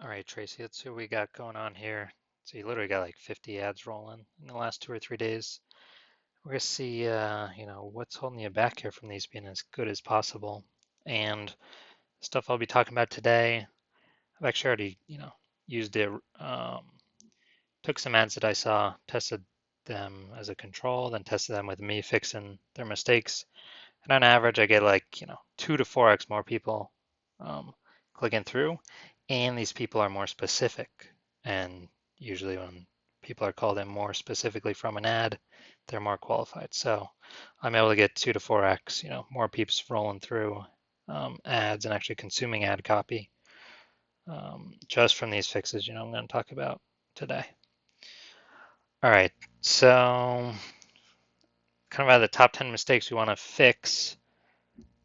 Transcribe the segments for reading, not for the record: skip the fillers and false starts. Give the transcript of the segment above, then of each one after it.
All right, Tracy, let's see what we got going on here. So you literally got like 50 ads rolling in the last 2 or 3 days. We're gonna see, what's holding you back here from these being as good as possible. And stuff I'll be talking about today, I've actually already, used it. Took some ads that I saw, tested them as a control, then tested them with me fixing their mistakes. And on average, I get like, 2 to 4x more people um, clicking through. And these people are more specific. And usually when people are called in more specifically from an ad, they're more qualified. So I'm able to get 2 to 4x, more peeps rolling through ads and actually consuming ad copy just from these fixes, I'm going to talk about today. All right, so kind of out of the top 10 mistakes we want to fix.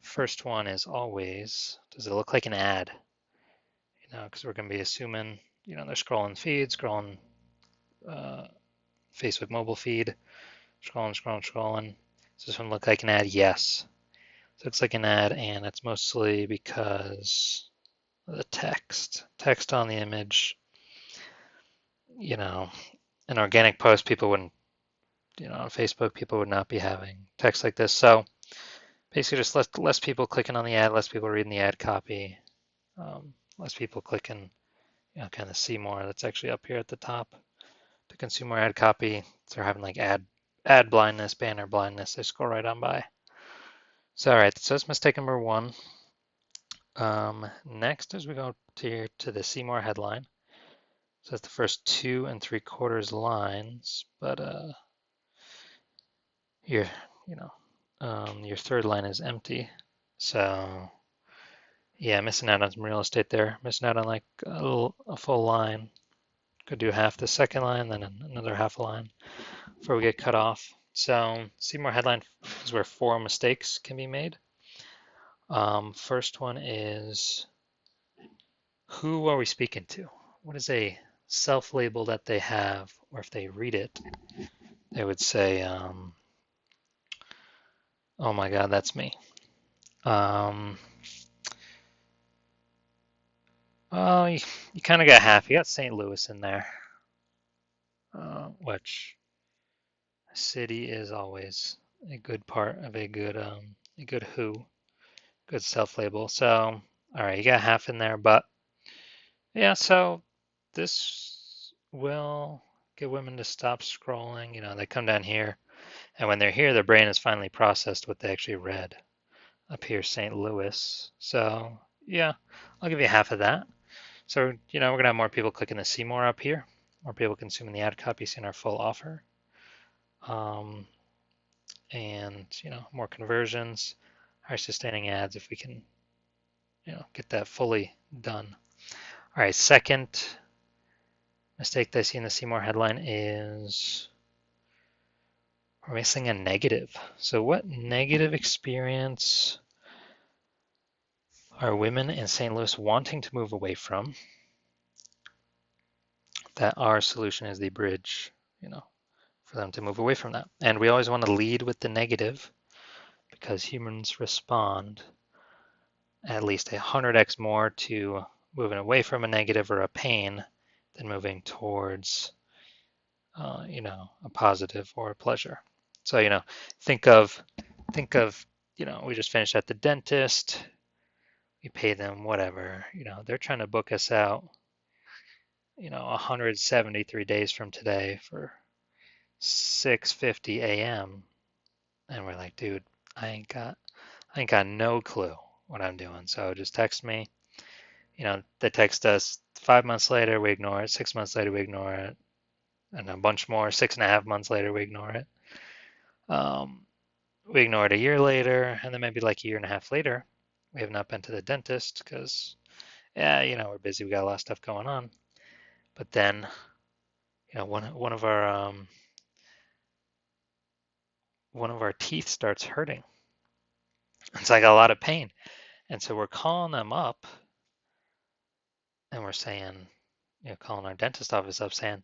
First one is always, does it look like an ad? Because we're going to be assuming, they're scrolling feed, scrolling Facebook mobile feed, scrolling. Does this one look like an ad? Yes. So it looks like an ad, and it's mostly because of the text on the image. An organic post, people wouldn't, on Facebook, people would not be having text like this. So basically, just less people clicking on the ad, less people reading the ad copy, less people clicking, kind of see more. That's actually up here at the top. To consume more ad copy, so they're having like ad blindness, banner blindness. They scroll right on by. So all right, so that's mistake number one. Next, as we go to the see more headline, so that's the first 2 3/4 lines, but your your third line is empty. So yeah, missing out on some real estate there. Missing out on like a full line. Could do half the second line, then another half a line before we get cut off. So see more headline is where 4 mistakes can be made. First one is, who are we speaking to? What is a self-label that they have, or if they read it, they would say, oh my God, that's me. Oh, you kind of got half. You got St. Louis in there, which city is always a good part of a good good self-label. So, all right, you got half in there, but yeah, so this will get women to stop scrolling. They come down here, and when they're here, their brain has finally processed what they actually read. Up here, St. Louis. So, yeah, I'll give you half of that. So, we're going to have more people clicking the see more up here, more people consuming the ad copy, seeing our full offer. And, more conversions, higher sustaining ads if we can, get that fully done. All right, second mistake that I see in the see more headline is we're missing a negative. So what negative experience are women in St. Louis wanting to move away from that our solution is the bridge, for them to move away from that? And we always want to lead with the negative because humans respond at least 100x more to moving away from a negative or a pain than moving towards, a positive or a pleasure. So, think of, we just finished at the dentist. We pay them whatever, they're trying to book us out, 173 days from today for 6:50 a.m. And we're like, dude, I ain't got no clue what I'm doing. So just text me. They text us 5 months later, we ignore it. 6 months later, we ignore it. And a bunch more. 6.5 months later, we ignore it. We ignore it a year later, and then maybe like a year and a half later, we have not been to the dentist because, yeah, we're busy. We got a lot of stuff going on. But then, one of our teeth starts hurting. It's like a lot of pain, and so we're calling them up, and we're saying, calling our dentist office up, saying,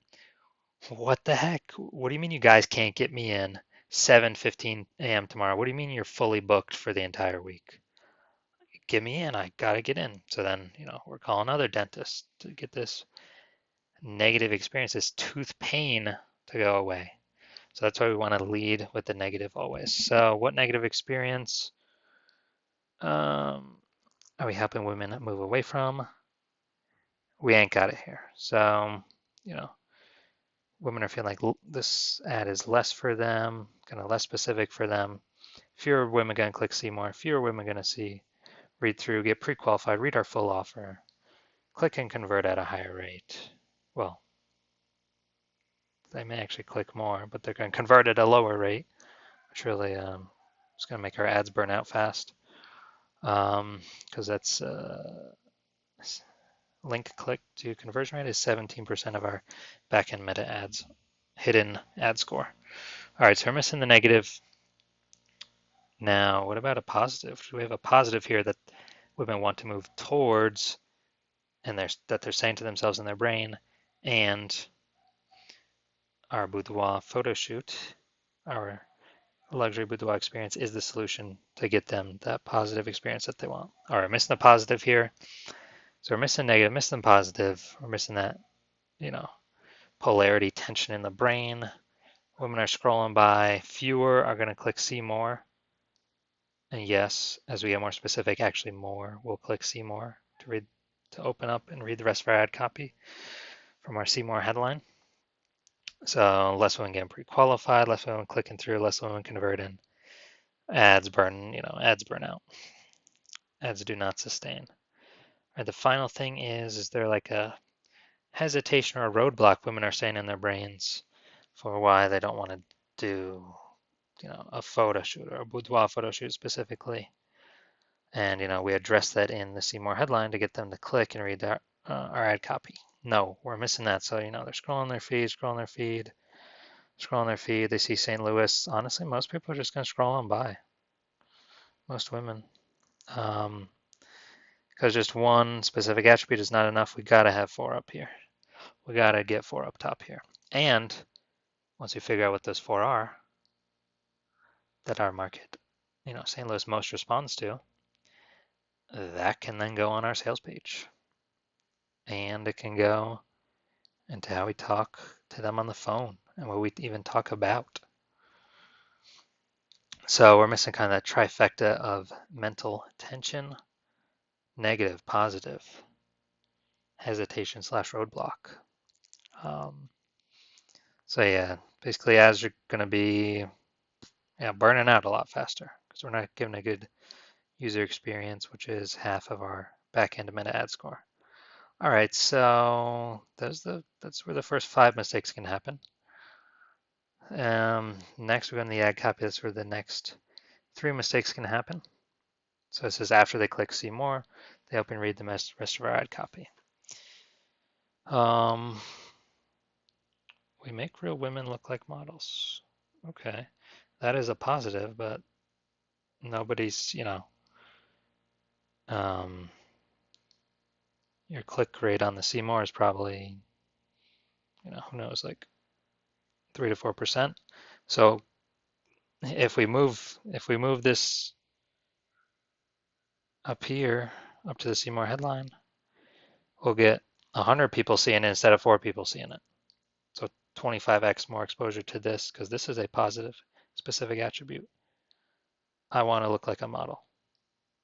"What the heck? What do you mean you guys can't get me in 7:15 a.m. tomorrow? What do you mean you're fully booked for the entire week? get me in. I gotta get in. So then, we're calling other dentists to get this negative experience, this tooth pain to go away. So that's why we want to lead with the negative always. So what negative experience are we helping women move away from? We ain't got it here. So, you know, women are feeling like this ad is less for them, kind of less specific for them. Fewer women going to click see more. Fewer women going to see, read through, get pre-qualified, read our full offer, click and convert at a higher rate. Well, they may actually click more, but they're going to convert at a lower rate, which really is going to make our ads burn out fast. Because that's link click to conversion rate is 17% of our backend meta ads, hidden ad score. All right, so we're missing the negative. Now, what about a positive? Do we have a positive here that women want to move towards, and that they're saying to themselves in their brain, and our boudoir photo shoot, our luxury boudoir experience is the solution to get them that positive experience that they want. All right, missing the positive here. So we're missing negative, missing the positive. We're missing that, polarity tension in the brain. Women are scrolling by. Fewer are going to click see more. And yes, as we get more specific, actually more will click see more to open up and read the rest of our ad copy from our see more headline. So less women getting pre-qualified, less women clicking through, less women converting. Ads burn, ads burn out. Ads do not sustain. Right, the final thing is there like a hesitation or a roadblock women are saying in their brains for why they don't want to do, a photo shoot or a boudoir photo shoot specifically? And, we address that in the see more headline to get them to click and read our ad copy. No, we're missing that. So, they're scrolling their feed, scrolling their feed, scrolling their feed. They see St. Louis. Honestly, most people are just going to scroll on by. Most women. Because just one specific attribute is not enough. We got to have 4 up here. We got to get 4 up top here. And once we figure out what those 4 are that our market, St. Louis most responds to, that can then go on our sales page. And it can go into how we talk to them on the phone and what we even talk about. So we're missing kind of that trifecta of mental tension, negative, positive, hesitation / roadblock. So yeah, basically ads are going to be burning out a lot faster because we're not giving a good user experience, which is half of our backend meta ad score. All right, so that's where the first 5 mistakes can happen. Next, we're going to the ad copy. That's where the next 3 mistakes can happen. So this is after they click see more, they open and read the rest of our ad copy. We make real women look like models. Okay, that is a positive, but nobody's, your click rate on the see more is probably, who knows, like 3 to 4%. So if we move this up here, up to the see more headline, we'll get 100 people seeing it instead of 4 people seeing it. So 25x more exposure to this because this is a positive specific attribute. I want to look like a model.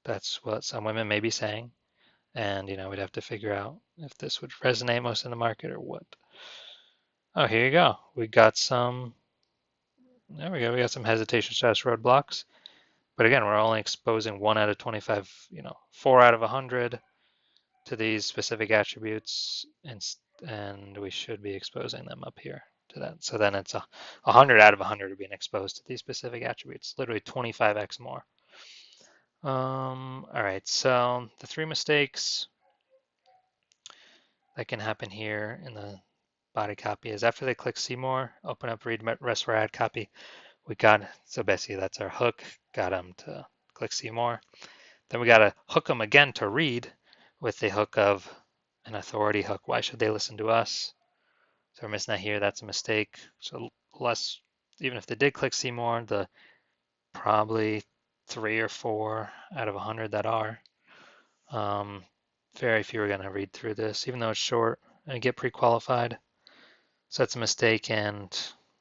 That's what some women may be saying. And, we'd have to figure out if this would resonate most in the market or what. Oh, here you go. We got some, there we go. We got some hesitation status roadblocks. But again, we're only exposing 1 out of 25, 4 out of 100 to these specific attributes. And we should be exposing them up here to that. So then it's 100 out of 100 are being exposed to these specific attributes, literally 25x more. All right, so the 3 mistakes that can happen here in the body copy is after they click see more, open up read rest of our ad copy. So basically that's our hook, got them to click see more. Then we got to hook them again to read with the hook of an authority hook. Why should they listen to us? So we're missing that here. That's a mistake. So less, even if they did click see more, the probably 3 or 4 out of 100 that are. Um, Very few are going to read through this, even though it's short and get pre-qualified. So that's a mistake, and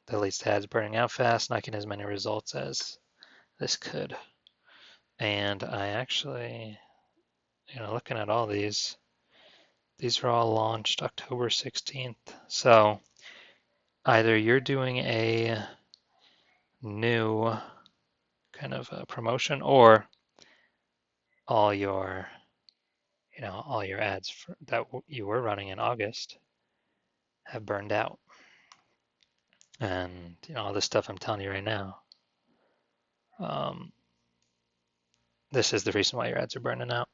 that leads to ads burning out fast, not getting as many results as this could. And I actually, looking at all these are all launched October 16th. So either you're doing a new kind of a promotion, or all your, all your ads that you were running in August have burned out. And, all this stuff I'm telling you right now, um, this is the reason why your ads are burning out.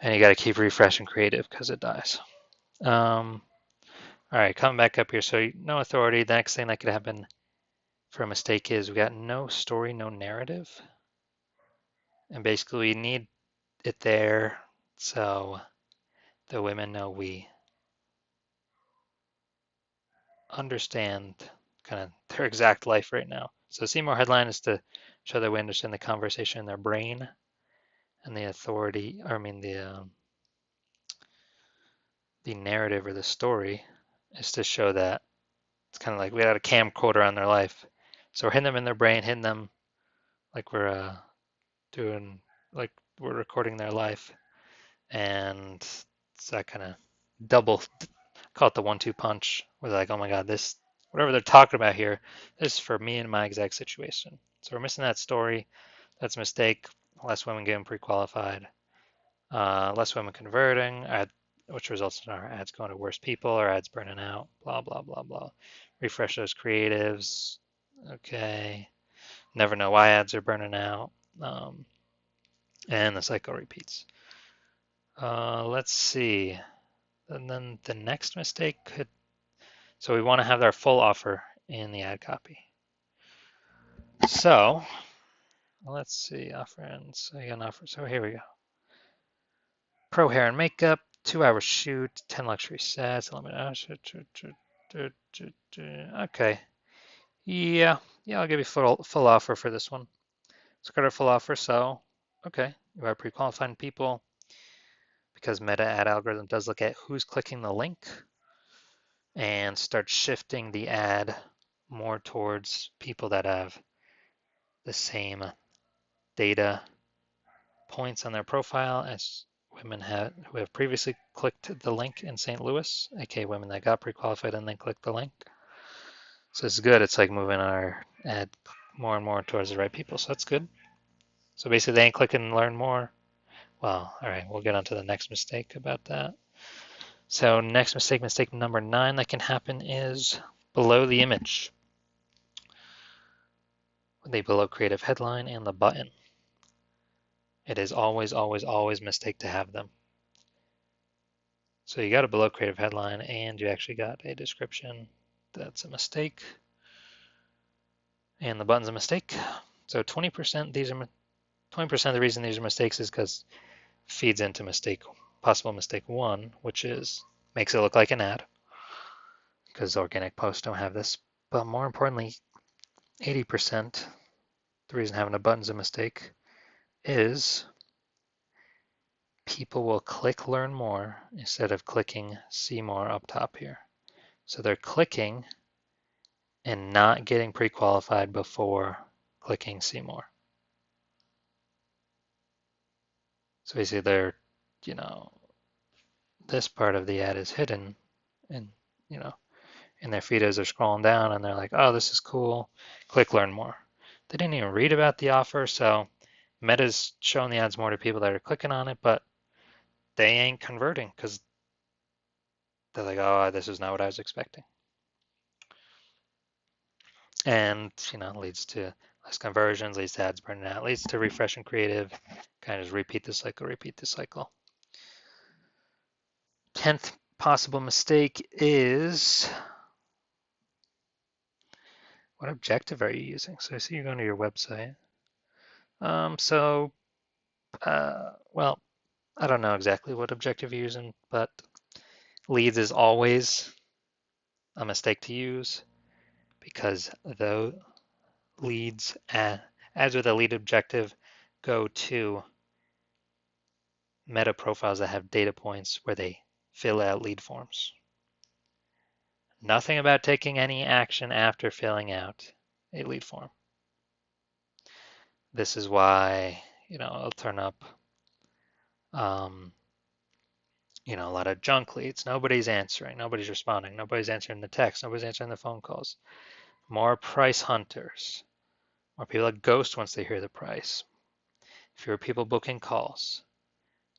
And you got to keep refreshing creative because it dies. All right, coming back up here. So no authority. The next thing that could happen for a mistake is we got no story, no narrative. And basically we need it there so the women know we understand kind of their exact life right now. So see more headline is to show that we understand the conversation in their brain, and the authority, or I mean the narrative or the story is to show that it's kind of like we had a camcorder on their life. So we're hitting them in their brain, hitting them like we're doing, like we're recording their life. And it's that kind of double, call it the 1-2 punch, where they're like, oh my God, this, whatever they're talking about here, this is for me and my exact situation. So we're missing that story. That's a mistake. Less women getting pre-qualified, less women converting, which results in our ads going to worse people, our ads burning out, blah, blah, blah, blah. Refresh those creatives. Okay. Never know why ads are burning out. And the cycle repeats. Let's see. And then the next mistake could, so we want to have our full offer in the ad copy. So let's see, offer so you got an offer. So here we go. Pro hair and makeup, 2-hour shoot, 10 luxury sets, okay. Yeah, I'll give you full offer for this one. Let's go to full offer. So, okay, you are pre-qualifying people because Meta ad algorithm does look at who's clicking the link and start shifting the ad more towards people that have the same data points on their profile as women who have previously clicked the link in St. Louis, aka women that got pre-qualified and then clicked the link. So it's good. It's like moving our ad more and more towards the right people. So that's good. So basically they ain't clicking learn more. Well, all right, we'll get on to the next mistake about that. So next mistake number 9 that can happen is below the image. The below creative headline and the button. It is always, always, always a mistake to have them. So you got a below creative headline and you actually got a description. That's a mistake. And the button's a mistake. So 20% these are 20% of the reason these are mistakes is because feeds into possible mistake 1, which is makes it look like an ad, because organic posts don't have this. But more importantly, 80%, the reason having a button's a mistake is people will click learn more instead of clicking see more up top here. So they're clicking and not getting pre-qualified before clicking see more. So basically they're, this part of the ad is hidden and, in their feed as they're scrolling down and they're like, oh, this is cool, click learn more. They didn't even read about the offer, so Meta's showing the ads more to people that are clicking on it, but they ain't converting because they're like, oh, this is not what I was expecting. And, leads to less conversions, leads to ads burning out, leads to refreshing creative, kind of just repeat the cycle. 10th possible mistake is, what objective are you using? So I see you're going to your website. Well, I don't know exactly what objective you're using, but leads is always a mistake to use because though ads with a lead objective go to meta profiles that have data points where they fill out lead forms. Nothing about taking any action after filling out a lead form. This is why, it'll turn up, um, a lot of junk leads. Nobody's answering, nobody's responding, nobody's answering the text, nobody's answering the phone calls. More price hunters, more people that ghost once they hear the price. Fewer people booking calls,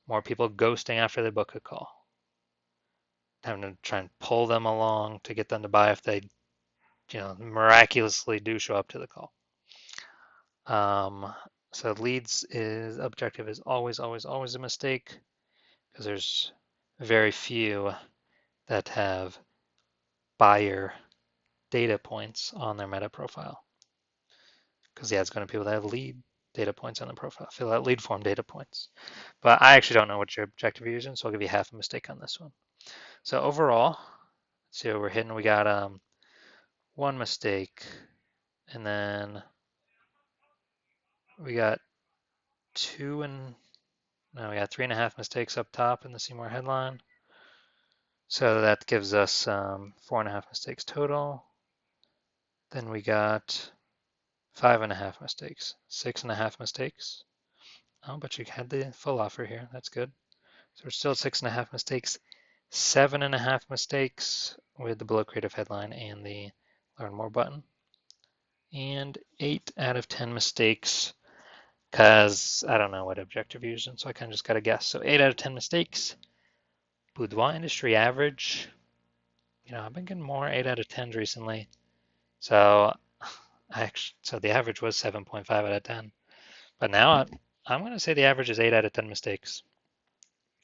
more people ghosting after they book a call. Having to try and pull them along to get them to buy if they, miraculously do show up to the call. So leads is objective is always, always, always a mistake because there's very few that have buyer data points on their meta profile because the ad's going to people that have lead data points on the profile, fill out lead form data points. But I actually don't know what your objective you're using, so I'll give you half a mistake on this one. So overall, let's see what we're hitting. We got one mistake, and then we got we got 3.5 mistakes up top in the See More headline. So that gives us 4.5 mistakes total. Then we got 5.5 mistakes, 6.5 mistakes. Oh, but you had the full offer here. That's good. So we're still at 6.5 mistakes, 7.5 mistakes with the below creative headline and the learn more button, and 8 out of 10 mistakes because I don't know what objective you're using, so I kind of just got to guess. So 8 out of 10 mistakes. Boudoir industry average. I've been getting more 8 out of 10s recently. So the average was 7.5 out of 10. But now I'm going to say the average is 8 out of 10 mistakes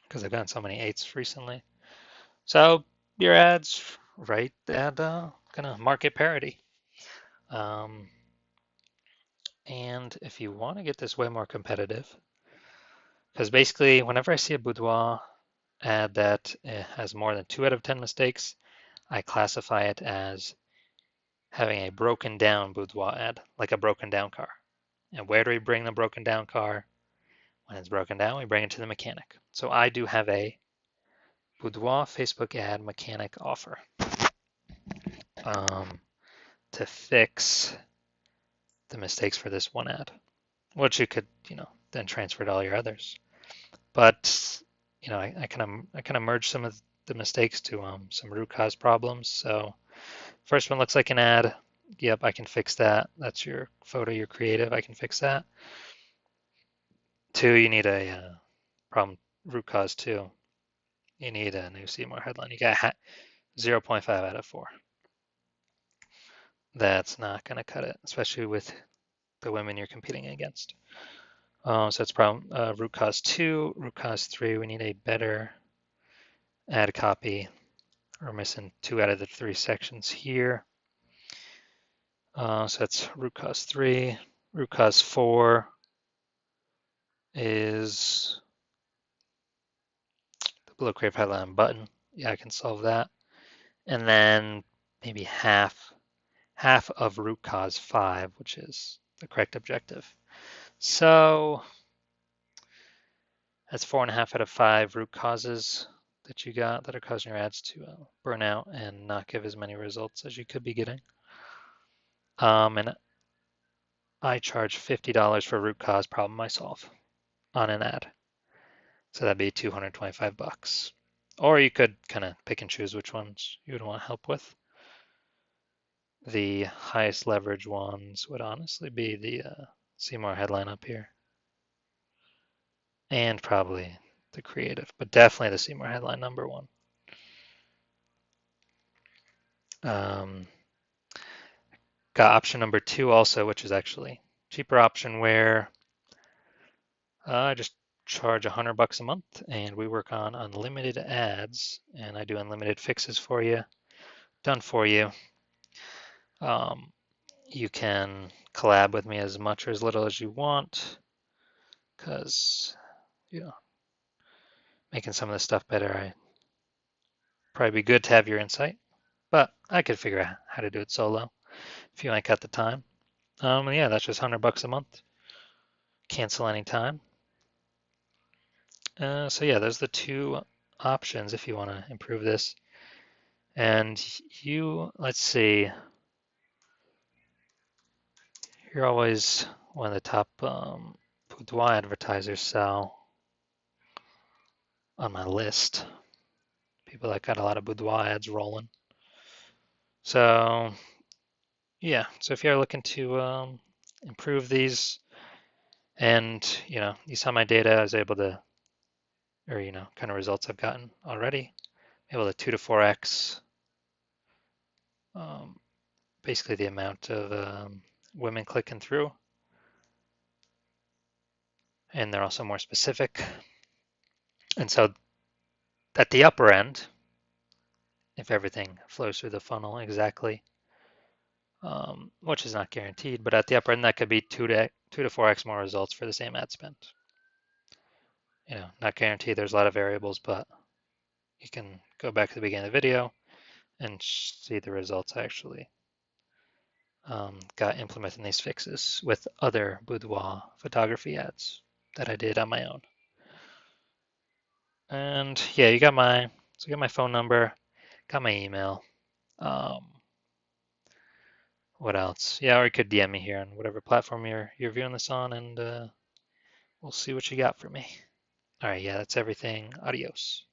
because I've gotten so many 8s recently. So your ad's right at kind of market parity. And if you want to get this way more competitive, because basically whenever I see a Boudoir ad that has more than 2 out of 10 mistakes, I classify it as having a broken down Boudoir ad, like a broken down car. And where do we bring the broken down car? When it's broken down, we bring it to the mechanic. So I do have a Boudoir Facebook ad mechanic offer to fix the mistakes for this one ad, which you could, then transfer to all your others. But, I kind of merge some of the mistakes to some root cause problems. So first one looks like an ad. Yep, I can fix that. That's your photo, your creative. I can fix that. 2, you need a problem root cause 2. You need a new See More headline. You got 0.5 out of 4. That's not going to cut it, especially with the women you're competing against. So that's problem root cause 2. Root cause 3, we need a better ad copy. We're missing 2 out of the 3 sections here. So that's root cause 3. Root cause 4 is the below creative headline button. Yeah, I can solve that. And then maybe half of root cause 5, which is the correct objective. So that's 4.5 out of 5 root causes that you got that are causing your ads to burn out and not give as many results as you could be getting. And I charge $50 for a root cause problem I solve on an ad. So that'd be 225 bucks. Or you could kind of pick and choose which ones you would want help with. The highest leverage ones would honestly be the See More headline up here. And probably the creative, but definitely the See More headline number 1. Got option number 2 also, which is actually cheaper option where I just charge $100 a month and we work on unlimited ads and I do unlimited fixes for you, done for you. You can collab with me as much or as little as you want because, making some of this stuff better, I probably be good to have your insight, but I could figure out how to do it solo if you ain't got the time. Yeah, that's just $100 a month. Cancel anytime. So yeah, there's the two options if you want to improve this. And let's see, you're always one of the top Boudoir advertisers, so on my list, people that got a lot of Boudoir ads rolling. So yeah, so if you're looking to improve these, and you saw my data, I was able to, or kind of results I've gotten already, able to 2 to 4x um, basically the amount of women clicking through, and they're also more specific. And so at the upper end, if everything flows through the funnel exactly, which is not guaranteed, but at the upper end, that could be 2 to 4x more results for the same ad spend. Not guaranteed. There's a lot of variables, but you can go back to the beginning of the video and see the results I actually got implementing these fixes with other boudoir photography ads that I did on my own. And yeah, you got my phone number, got my email. Um, what else? Yeah, or you could DM me here on whatever platform you're viewing this on, and we'll see what you got for me. All right, yeah, that's everything. Adios.